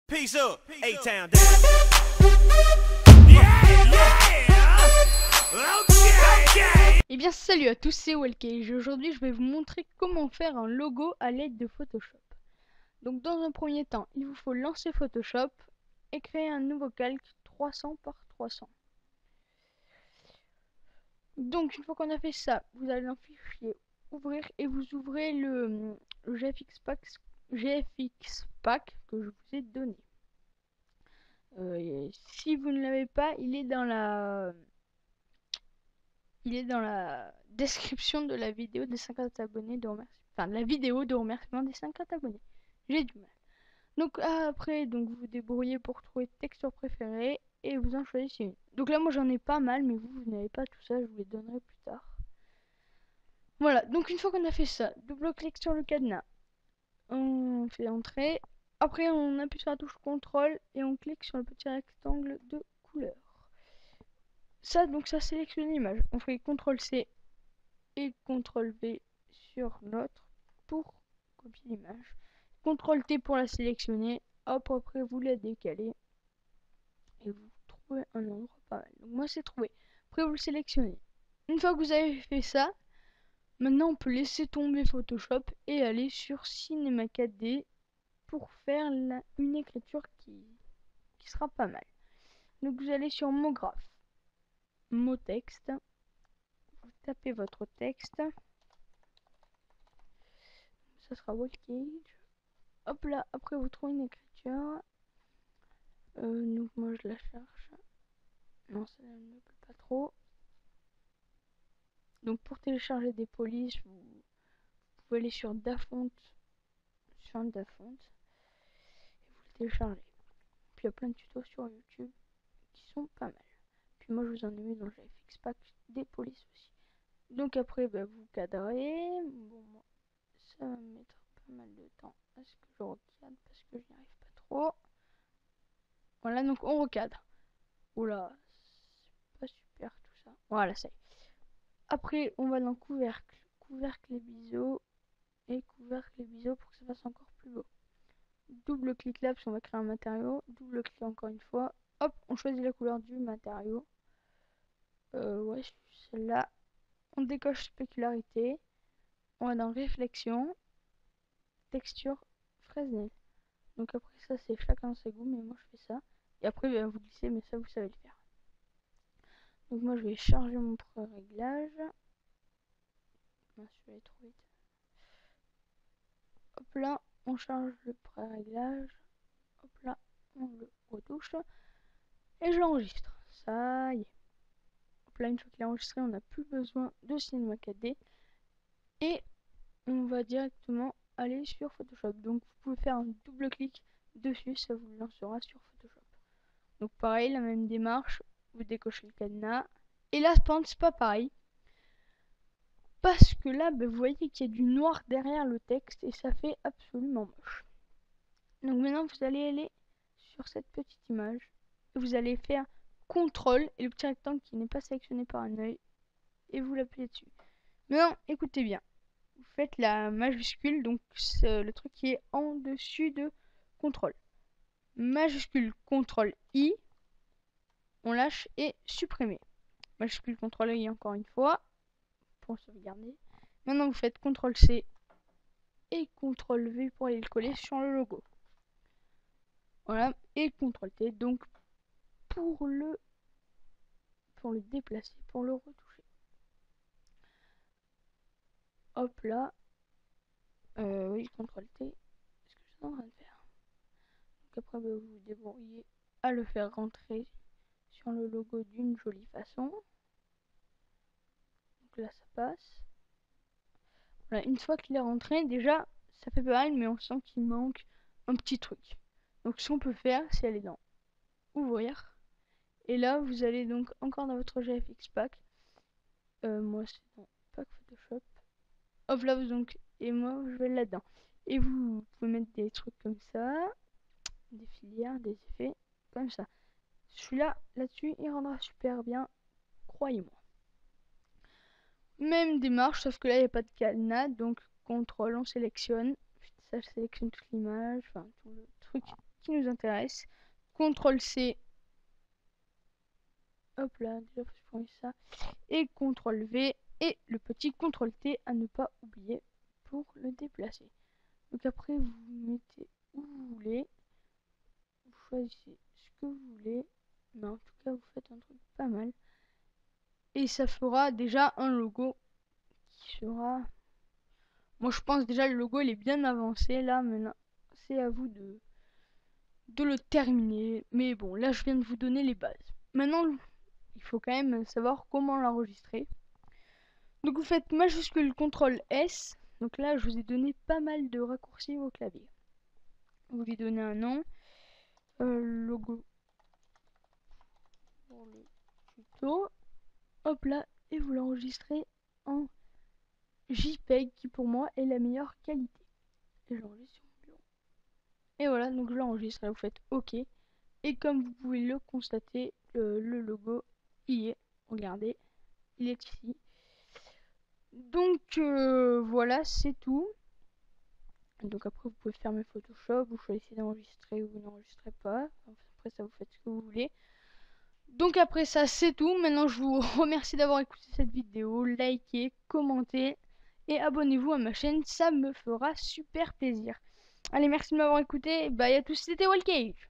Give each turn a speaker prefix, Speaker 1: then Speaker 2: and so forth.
Speaker 1: Peace up, A-Town.
Speaker 2: Eh bien salut à tous, c'est Wellcage. Aujourd'hui je vais vous montrer comment faire un logo à l'aide de Photoshop. Donc dans un premier temps, il vous faut lancer Photoshop et créer un nouveau calque 300 par 300. Donc une fois qu'on a fait ça, vous allez dans Fichier, Ouvrir et vous ouvrez le GFX Pack que je vous ai donné. Si vous ne l'avez pas, il est dans la description de la vidéo des 50 abonnés de remerciement. Enfin, la vidéo de remerciement des 50 abonnés. J'ai du mal. Donc après, donc vous vous débrouillez pour trouver texture préférée et vous en choisissez une. Donc là, moi j'en ai pas mal, mais vous n'avez pas tout ça, je vous les donnerai plus tard. Voilà, donc une fois qu'on a fait ça, double-clic sur le cadenas. On fait entrer. Après, on appuie sur la touche CTRL et on clique sur le petit rectangle de couleur. Ça, donc ça sélectionne l'image. On fait CTRL-C et CTRL-V sur notre pour copier l'image. CTRL-T pour la sélectionner. Hop, après vous la décalez et vous trouvez un endroit pas mal. Donc moi c'est trouvé. Après vous le sélectionnez. Une fois que vous avez fait ça, maintenant on peut laisser tomber Photoshop et aller sur Cinema 4D pour faire une écriture qui sera pas mal. Donc vous allez sur mot graphe, mot texte, vous tapez votre texte, ça sera Wellcage. Hop là, après vous trouvez une écriture. Donc moi je la cherche. Non, ça ne me plaît pas trop. Donc pour télécharger des polices, vous pouvez aller sur Dafont, et vous le téléchargez. Puis il y a plein de tutos sur YouTube qui sont pas mal. Puis moi je vous en ai mis dans le GFX Pack des polices aussi. Donc après vous cadrez. Bon, moi ça va me mettre pas mal de temps à ce que je recadre parce que je n'y arrive pas trop. Voilà, donc on recadre. Oula, c'est pas super tout ça. Voilà, ça y est. Après, on va dans couvercle, couvercle et biseau, et couvercle et biseau pour que ça fasse encore plus beau. Double clic là parce qu'on va créer un matériau, double clic encore une fois. Hop, on choisit la couleur du matériau. Ouais, celle-là. On décoche spécularité. On va dans réflexion, texture, Fresnel. Donc après ça c'est chacun ses goûts, mais moi je fais ça. Et après vous glissez, mais ça vous savez le faire. Donc moi je vais charger mon pré-réglage. Je vais aller trop vite. Hop là, on charge le pré-réglage. Hop là, on le retouche. Et je l'enregistre. Ça y est. Hop là, une fois qu'il est enregistré, on n'a plus besoin de Cinema 4D. Et on va directement aller sur Photoshop. Donc vous pouvez faire un double clic dessus, ça vous lancera sur Photoshop. Donc pareil, la même démarche, vous décochez le cadenas. Et là, c'est pas pareil. Parce que là, vous voyez qu'il y a du noir derrière le texte et ça fait absolument moche. Donc maintenant, vous allez aller sur cette petite image et vous allez faire CTRL et le petit rectangle qui n'est pas sélectionné par un œil et vous l'appuyez dessus. Maintenant, écoutez bien. Vous faites la majuscule, donc c'est le truc qui est en dessus de CTRL. Majuscule CTRL I, on lâche et supprimer. Majuscule CTRL I encore une fois pour sauvegarder. Maintenant, vous faites CTRL C et CTRL V pour aller le coller sur le logo. Voilà, et CTRL T donc pour le déplacer, pour le retoucher. Hop là. Oui, CTRL T. C'est ce que je suis en train de faire. Donc après, vous vous débrouillez à le faire rentrer sur le logo d'une jolie façon. Donc là, ça passe. Voilà, une fois qu'il est rentré, déjà, ça fait pas mal, mais on sent qu'il manque un petit truc. Donc ce qu'on peut faire, c'est aller dans Ouvrir. Et là, vous allez donc encore dans votre GFX Pack. Moi, c'est dans Pack Photoshop. Hop là, donc, et moi, je vais là-dedans. Et vous pouvez mettre des trucs comme ça, des filières, des effets, comme ça. Celui-là, là-dessus, il rendra super bien, croyez-moi. Même démarche, sauf que là, il n'y a pas de cadenas, donc CTRL, on sélectionne. Ça sélectionne toute l'image, enfin, tout le truc qui nous intéresse. CTRL C. Hop là, déjà faut supprimer ça. Et CTRL V. Et le petit CTRL T à ne pas oublier pour le déplacer. Donc après, vous mettez où vous voulez. Vous choisissez ce que vous voulez. Mais en tout cas, vous faites un truc pas mal. Et ça fera déjà un logo qui sera... Moi, je pense déjà le logo, il est bien avancé. Là, maintenant, c'est à vous de le terminer. Mais bon, là, je viens de vous donner les bases. Maintenant, il faut quand même savoir comment l'enregistrer. Donc, vous faites majuscule CTRL S. Donc là, je vous ai donné pas mal de raccourcis au clavier. Vous lui donnez un nom. Logo pour le tuto. Hop là, et vous l'enregistrez en JPEG qui pour moi est la meilleure qualité. Et j'enregistre sur mon bureau. Et voilà, donc je l'enregistre, là vous faites OK. Et comme vous pouvez le constater, le logo y est. Regardez, il est ici. Donc voilà, c'est tout. Donc après vous pouvez fermer Photoshop, vous choisissez d'enregistrer ou vous n'enregistrez pas. Après ça vous faites ce que vous voulez. Donc après ça c'est tout. Maintenant je vous remercie d'avoir écouté cette vidéo. Likez, commentez et abonnez-vous à ma chaîne, ça me fera super plaisir. Allez, merci de m'avoir écouté. Bye à tous, c'était Wallcave.